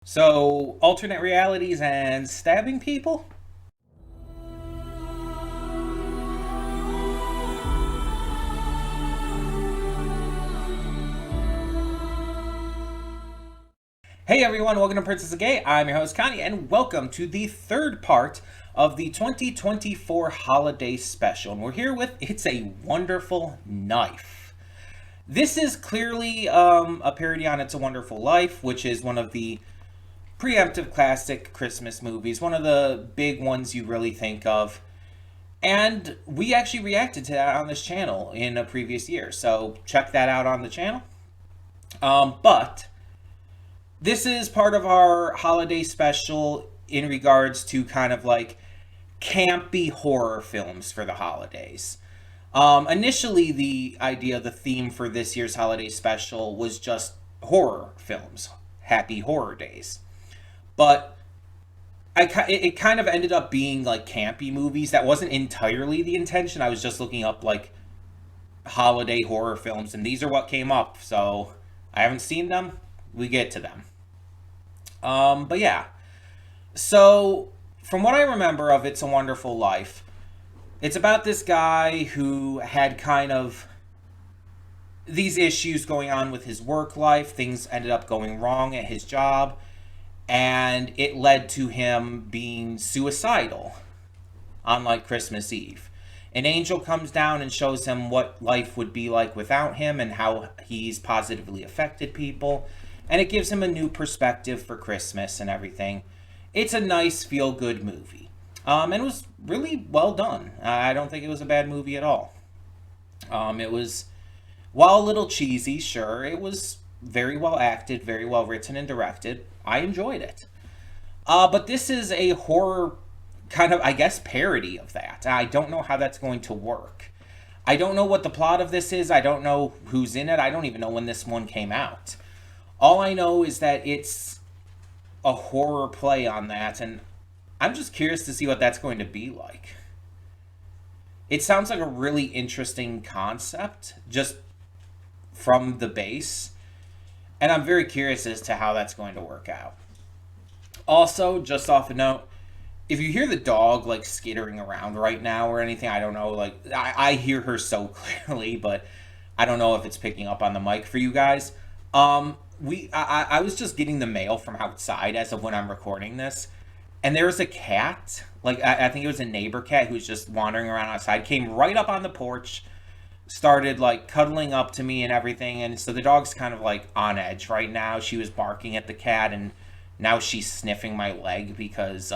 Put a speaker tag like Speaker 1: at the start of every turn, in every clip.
Speaker 1: So, alternate realities and stabbing people? Hey everyone, welcome to Princess of Gay. I'm your host Connie, and welcome to the third part of the 2024 holiday special. And we're here with It's a Wonderful Knife. This is clearly a parody on It's a Wonderful Life, which is one of the preemptive classic Christmas movies, one of the big ones you really think of. And we actually reacted to that on this channel in a previous year, so check that out on the channel. But this is part of our holiday special in regards to kind of like campy horror films for the holidays. Initially, the idea, the theme for this year's holiday special was just horror films, happy horror days. But it kind of ended up being like campy movies. That wasn't entirely the intention. I was just looking up like holiday horror films, and these are what came up. So I haven't seen them. We get to them. But yeah. So from what I remember of It's a Wonderful Life, it's about this guy who had kind of these issues going on with his work life. Things ended up going wrong at his job, and it led to him being suicidal on like Christmas Eve. An angel comes down and shows him what life would be like without him and how he's positively affected people. And it gives him a new perspective for Christmas and everything. It's a nice, feel good movie. And it was really well done. I don't think it was a bad movie at all. It was, while a little cheesy, sure, it was very well acted, very well written and directed. I enjoyed it. But this is a horror kind of, I guess, parody of that. I don't know how that's going to work. I don't know what the plot of this is. I don't know who's in it. I don't even know when this one came out. All I know is that it's a horror play on that, and I'm just curious to see what that's going to be like. It sounds like a really interesting concept, just from the base, and I'm very curious as to how that's going to work out. Also, just off a note, if you hear the dog like skittering around right now or anything, I don't know, like I hear her so clearly, but I don't know if it's picking up on the mic for you guys. I was just getting the mail from outside as of when I'm recording this, and there was a cat, like I think it was a neighbor cat who was just wandering around outside, came right up on the porch, started like cuddling up to me and everything. And so the dog's kind of like on edge right now. She was barking at the cat, and now she's sniffing my leg because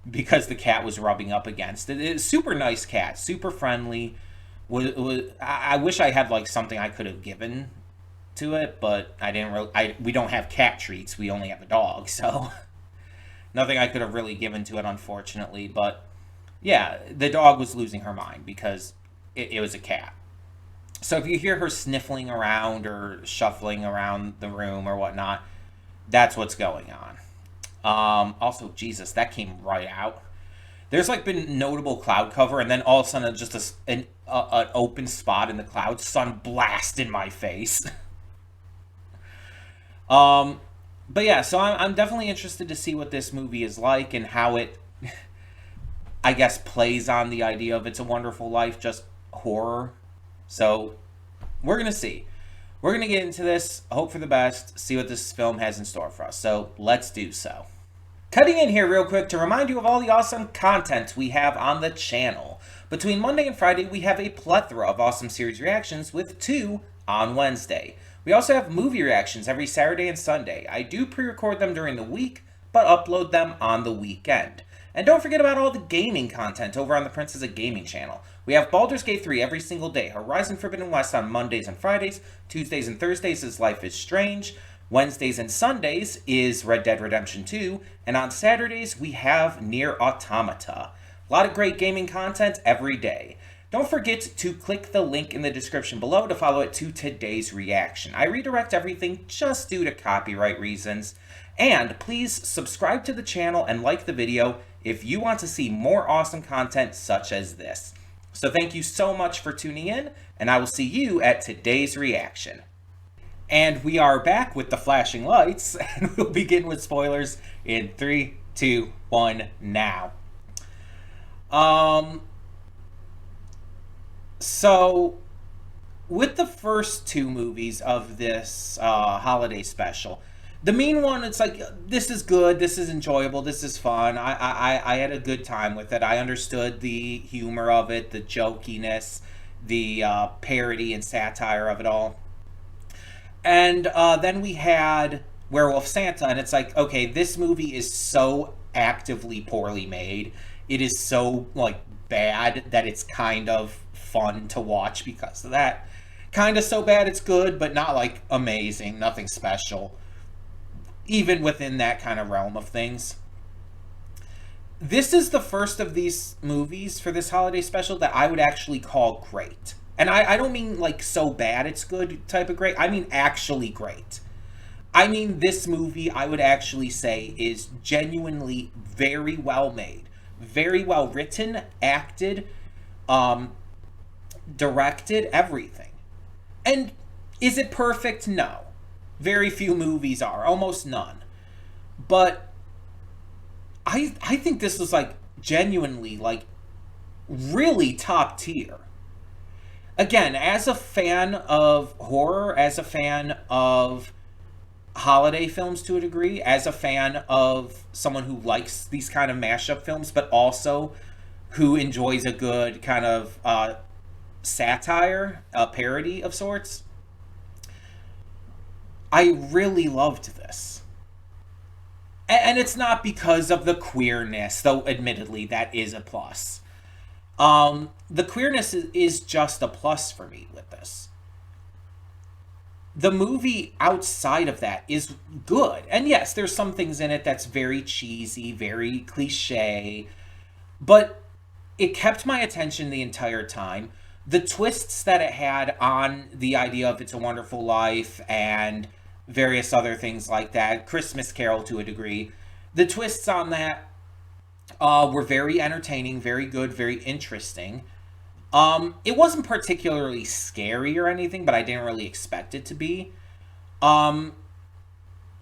Speaker 1: because the cat was rubbing up against it. It's a super nice cat, super friendly. I wish I had like something I could have given to it, but I didn't really. We don't have cat treats. We only have a dog, so nothing I could have really given to it, unfortunately. But yeah, the dog was losing her mind because it was a cat. So if you hear her sniffling around or shuffling around the room or whatnot, that's what's going on. Also, Jesus, that came right out. There's like been notable cloud cover, and then all of a sudden, just an open spot in the clouds, sun blast in my face. But yeah, so I'm definitely interested to see what this movie is like and how it, I guess, plays on the idea of It's a Wonderful Life, just horror. So we're gonna see. We're gonna get into this, hope for the best, see what this film has in store for us. So let's do so. Cutting in here real quick to remind you of all the awesome content we have on the channel. Between Monday and Friday, we have a plethora of awesome series reactions with 2 on Wednesday. We also have movie reactions every Saturday and Sunday. I do pre-record them during the week, but upload them on the weekend. And don't forget about all the gaming content over on the Princess of Gaming channel. We have Baldur's Gate 3 every single day, Horizon Forbidden West on Mondays and Fridays, Tuesdays and Thursdays is Life is Strange, Wednesdays and Sundays is Red Dead Redemption 2, and on Saturdays we have Nier Automata. A lot of great gaming content every day. Don't forget to click the link in the description below to follow it to today's reaction. I redirect everything just due to copyright reasons. And please subscribe to the channel and like the video if you want to see more awesome content such as this. So thank you so much for tuning in, and I will see you at today's reaction. And we are back with the flashing lights, and we'll begin with spoilers in three, two, one, now. Um, so with the first two movies of this holiday special, the main one, it's like this is good, this is enjoyable, this is fun. I had a good time with it. I understood the humor of it, the jokiness, the parody and satire of it all. And then we had Werewolf Santa, and it's like, okay, this movie is so actively poorly made. It is so like bad that it's kind of fun to watch because of that. Kind of so bad it's good, but not like amazing, nothing special, even within that kind of realm of things. This is the first of these movies for this holiday special that I would actually call great. And I don't mean like so bad it's good type of great. I mean actually great. I mean, this movie I would actually say is genuinely very well made, very well written, acted, um, directed, everything. And is it perfect? No. Very few movies are, almost none. But I think this was like genuinely like really top tier. Again, as a fan of horror, as a fan of holiday films to a degree, as a fan of someone who likes these kind of mashup films, but also who enjoys a good kind of satire, a parody of sorts, I really loved this. And it's not because of the queerness, though admittedly that is a plus. The queerness is just a plus for me with this. The movie outside of that is good. And yes, there's some things in it that's very cheesy, very cliche, but it kept my attention the entire time. The twists that it had on the idea of It's a Wonderful Life and various other things like that, Christmas Carol to a degree, the twists on that were very entertaining, very good, very interesting. It wasn't particularly scary or anything, but I didn't really expect it to be. Um,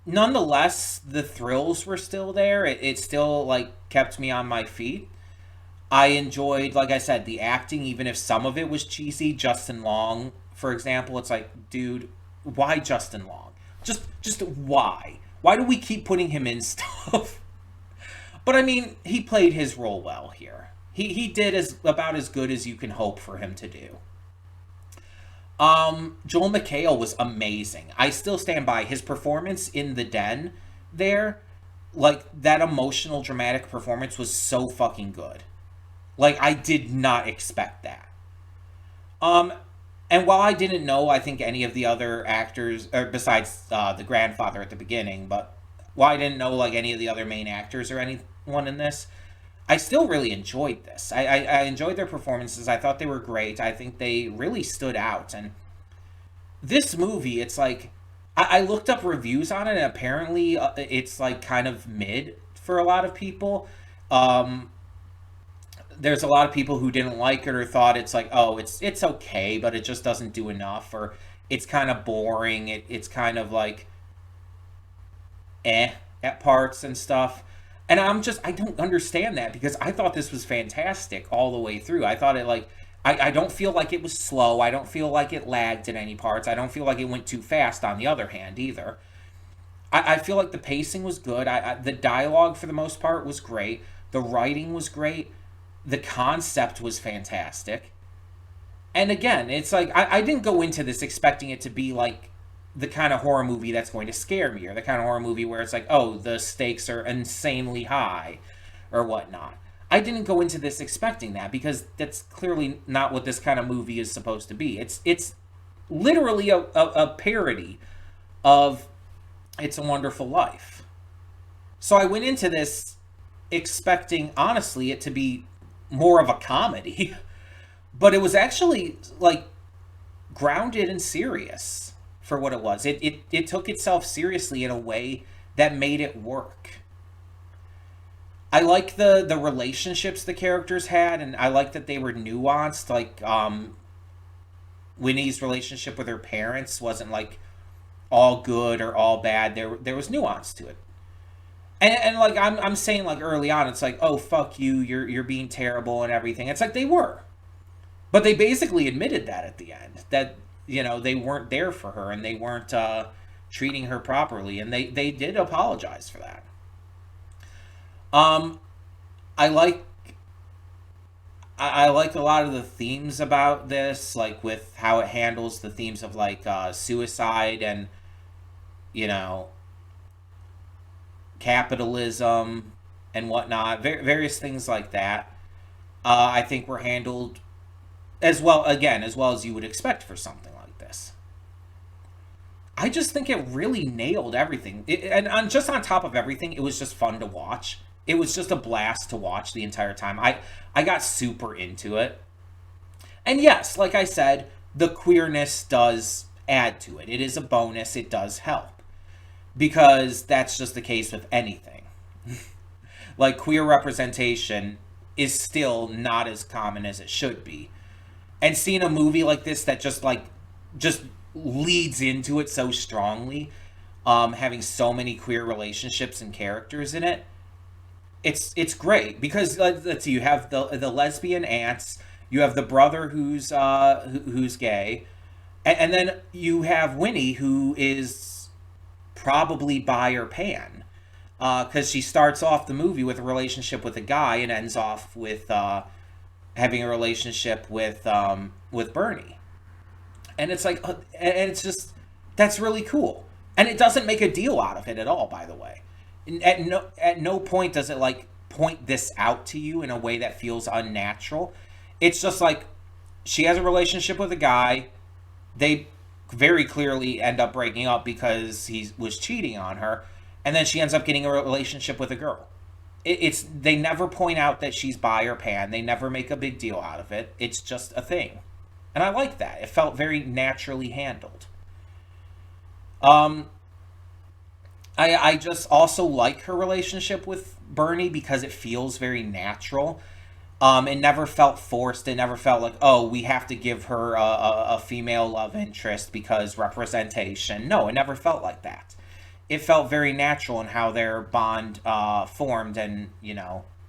Speaker 1: Nonetheless, the thrills were still there. It still like kept me on my feet. I enjoyed, like I said, the acting, even if some of it was cheesy. Justin Long, for example, it's like, dude, why Justin Long? Just why? Why do we keep putting him in stuff? But I mean, he played his role well here. He did as about as good as you can hope for him to do. Joel McHale was amazing. I still stand by his performance in the den there. Like that emotional, dramatic performance was so fucking good. Like I did not expect that. Um, and while I didn't know, I think any of the other actors, or besides the grandfather at the beginning, but while I didn't know like any of the other main actors or anyone in this, I still really enjoyed this. I enjoyed their performances. I thought they were great. I think they really stood out. And this movie, it's like, I looked up reviews on it, and apparently it's like kind of mid for a lot of people. Um, there's a lot of people who didn't like it or thought it's like, oh, it's okay, but it just doesn't do enough, or it's kind of boring. It's kind of like at parts and stuff. And I don't understand that because I thought this was fantastic all the way through. I thought it like, I don't feel like it was slow. I don't feel like it lagged in any parts. I don't feel like it went too fast on the other hand either. I feel like the pacing was good. The dialogue for the most part was great. The writing was great. The concept was fantastic. And again, it's like, I didn't go into this expecting it to be like the kind of horror movie that's going to scare me, or the kind of horror movie where it's like, oh, the stakes are insanely high or whatnot. I didn't go into this expecting that because that's clearly not what this kind of movie is supposed to be. It's literally a parody of It's a Wonderful Life. So I went into this expecting, honestly, it to be more of a comedy, but it was actually like grounded and serious for what it was. It took itself seriously in a way that made it work. I like the relationships the characters had, and I like that they were nuanced. Like Winnie's relationship with her parents wasn't like all good or all bad. There was nuance to it. And like I'm saying, like early on, it's like, oh fuck you, you're being terrible and everything. It's like they were. But they basically admitted that at the end, that they weren't there for her and they weren't treating her properly, and they did apologize for that. Um, I like I like a lot of the themes about this, like with how it handles the themes of like suicide and you know capitalism and whatnot, various things like that. I think were handled as well, again, as well as you would expect for something like this. I just think it really nailed everything. And just on top of everything, it was just fun to watch. It was just a blast to watch the entire time. I got super into it. And yes, like I said, the queerness does add to it. It is a bonus. It does help. Because that's just the case with anything. Like queer representation is still not as common as it should be. And seeing a movie like this that just leads into it so strongly, having so many queer relationships and characters in it, it's great because let's see, you have the lesbian aunts, you have the brother who's gay, and then you have Winnie who is probably bi or pan, because she starts off the movie with a relationship with a guy and ends off with having a relationship with Bernie, and it's like, and it's just that's really cool, and it doesn't make a deal out of it at all. By the way, at no point does it like point this out to you in a way that feels unnatural. It's just like she has a relationship with a guy. They very clearly end up breaking up because he was cheating on her, and then she ends up getting a relationship with a girl. It's they never point out that she's bi or pan. They never make a big deal out of it. It's just a thing, and I like that. It felt very naturally handled. Um, I just also like her relationship with Bernie because it feels very natural. It never felt forced. It never felt like, oh, we have to give her a female love interest because representation. No, it never felt like that. It felt very natural in how their bond formed and,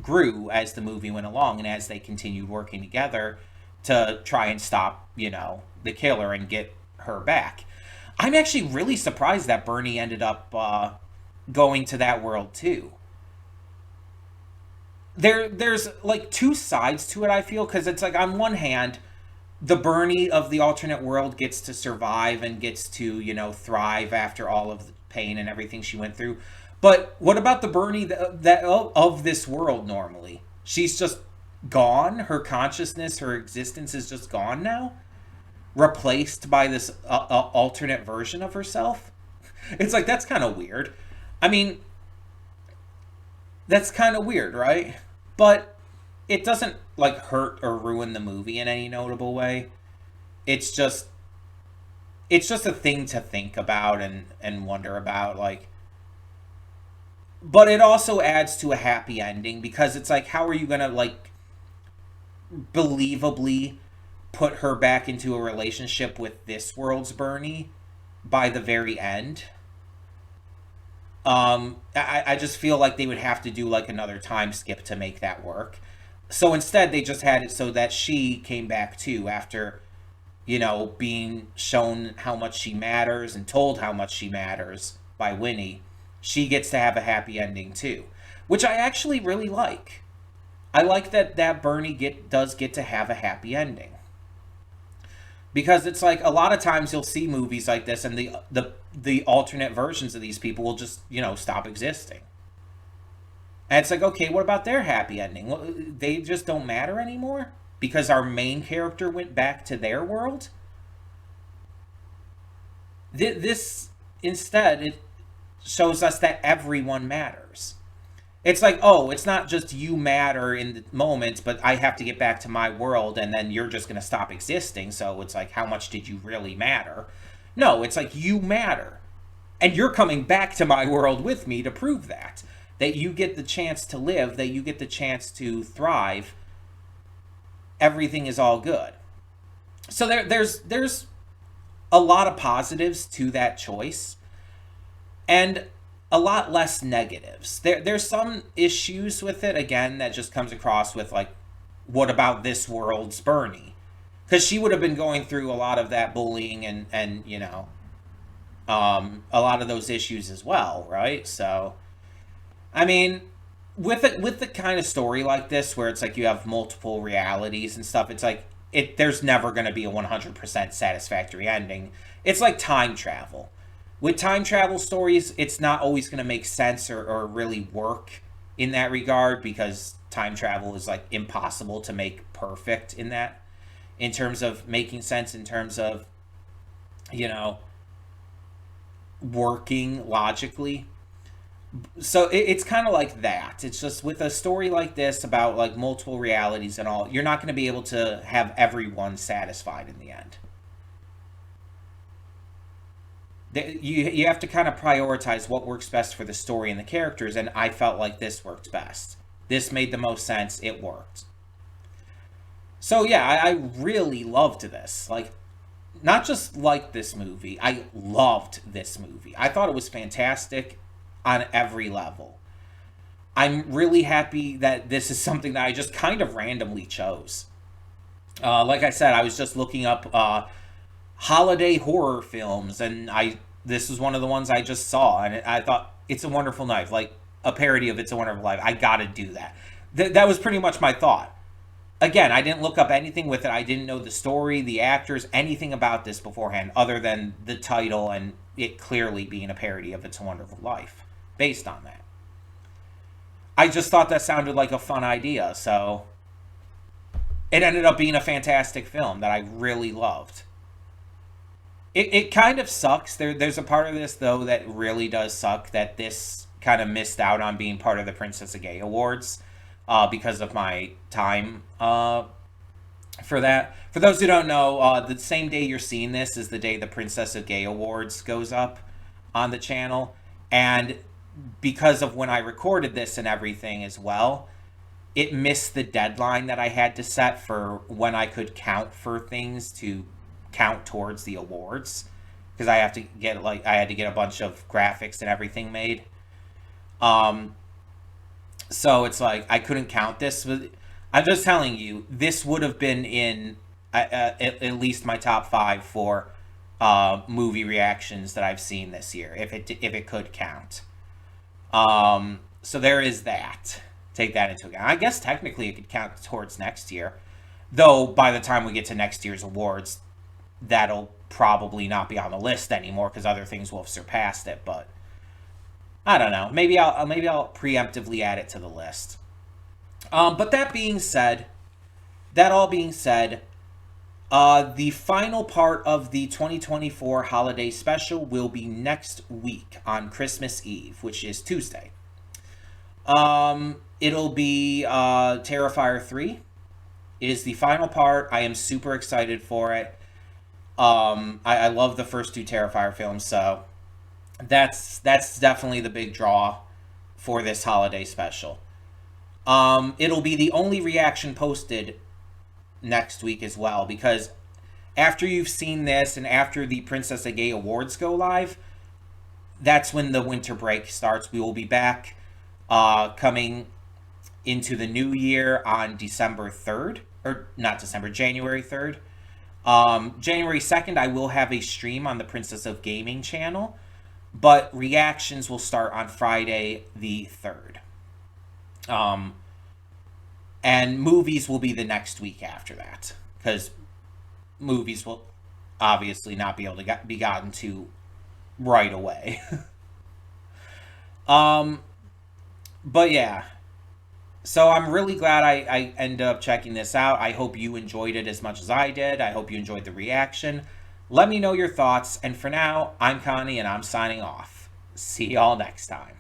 Speaker 1: grew as the movie went along and as they continued working together to try and stop, the killer and get her back. I'm actually really surprised that Bernie ended up going to that world too. There's like two sides to it, I feel, because it's like on one hand, the Bernie of the alternate world gets to survive and gets to, thrive after all of the pain and everything she went through. But what about the Bernie that of this world normally? She's just gone. Her consciousness, her existence is just gone now, replaced by this alternate version of herself. It's like that's kind of weird. I mean, that's kind of weird, right? But it doesn't like hurt or ruin the movie in any notable way. It's just a thing to think about and wonder about, like, but it also adds to a happy ending because it's like, how are you gonna like believably put her back into a relationship with this world's Bernie by the very end? I just feel like they would have to do like another time skip to make that work. So instead, they just had it so that she came back too after, being shown how much she matters and told how much she matters by Winnie. She gets to have a happy ending too, which I actually really like. I like that Bernie does get to have a happy ending. Because it's like a lot of times you'll see movies like this and the alternate versions of these people will just, stop existing. And it's like, okay, what about their happy ending? Well, they just don't matter anymore because our main character went back to their world. This instead it shows us that everyone matters. It's like, oh, it's not just you matter in the moment, but I have to get back to my world and then you're just going to stop existing. So it's like, how much did you really matter? No, it's like you matter. And you're coming back to my world with me to prove that. That you get the chance to live, that you get the chance to thrive. Everything is all good. So there's a lot of positives to that choice and a lot less negatives. There's some issues with it, again, that just comes across with, like, what about this world's Bernie? Because she would have been going through a lot of that bullying and a lot of those issues as well, right? So, I mean, with the kind of story like this where it's like you have multiple realities and stuff, it's like there's never going to be a 100% satisfactory ending. It's like time travel. With time travel stories, it's not always going to make sense or really work in that regard, because time travel is like impossible to make perfect in terms of making sense, in terms of, you know, working logically. So it's kind of like that. It's just with a story like this about like multiple realities and all, you're not going to be able to have everyone satisfied in the end. You have to kind of prioritize what works best for the story and the characters, and I felt like this worked best. This made the most sense. It worked. So yeah, I really loved this. Like, not just like this movie, I loved this movie. I thought it was fantastic on every level. I'm really happy that this is something that I just kind of randomly chose. Like I said, I was just looking up holiday horror films, and I this was one of the ones I just saw, and I thought It's a Wonderful Life, like a parody of It's a Wonderful Life. I got to do that. That was pretty much my thought. Again, I didn't look up anything with it. I didn't know the story, the actors, anything about this beforehand, other than the title and it clearly being a parody of It's a Wonderful Life, based on that. I just thought that sounded like a fun idea, so it ended up being a fantastic film that I really loved. It kind of sucks. There's a part of this, though, that really does suck, that this kind of missed out on being part of the Princess of Gay Awards because of my time for that. For those who don't know, the same day you're seeing this is the day the Princess of Gay Awards goes up on the channel. And because of when I recorded this and everything as well, it missed the deadline that I had to set for when I could count for things to count towards the awards, because I had to get a bunch of graphics and everything made. Um, so it's like I couldn't count this. But I'm just telling you, this would have been in at least my top five for movie reactions that I've seen this year, if it could count. So there is that. Take that into account. I guess technically it could count towards next year, though by the time we get to next year's awards, that'll probably not be on the list anymore because other things will have surpassed it. But I don't know. Maybe I'll preemptively add it to the list. But that all being said, the final part of the 2024 holiday special will be next week on Christmas Eve, which is Tuesday. It'll be Terrifier 3. It is the final part. I am super excited for it. I love the first two Terrifier films, so that's definitely the big draw for this holiday special. It'll be the only reaction posted next week as well, because after you've seen this and after the Princess of Gay Awards go live, that's when the winter break starts. We will be back coming into the new year on December 3rd, or not December, January 3rd. January 2nd, I will have a stream on the Princess of Gaming channel, but reactions will start on Friday the 3rd. And movies will be the next week after that, because movies will obviously not be able to be gotten to right away. um, but yeah, so I'm really glad I ended up checking this out. I hope you enjoyed it as much as I did. I hope you enjoyed the reaction. Let me know your thoughts. And for now, I'm Connie, and I'm signing off. See y'all next time.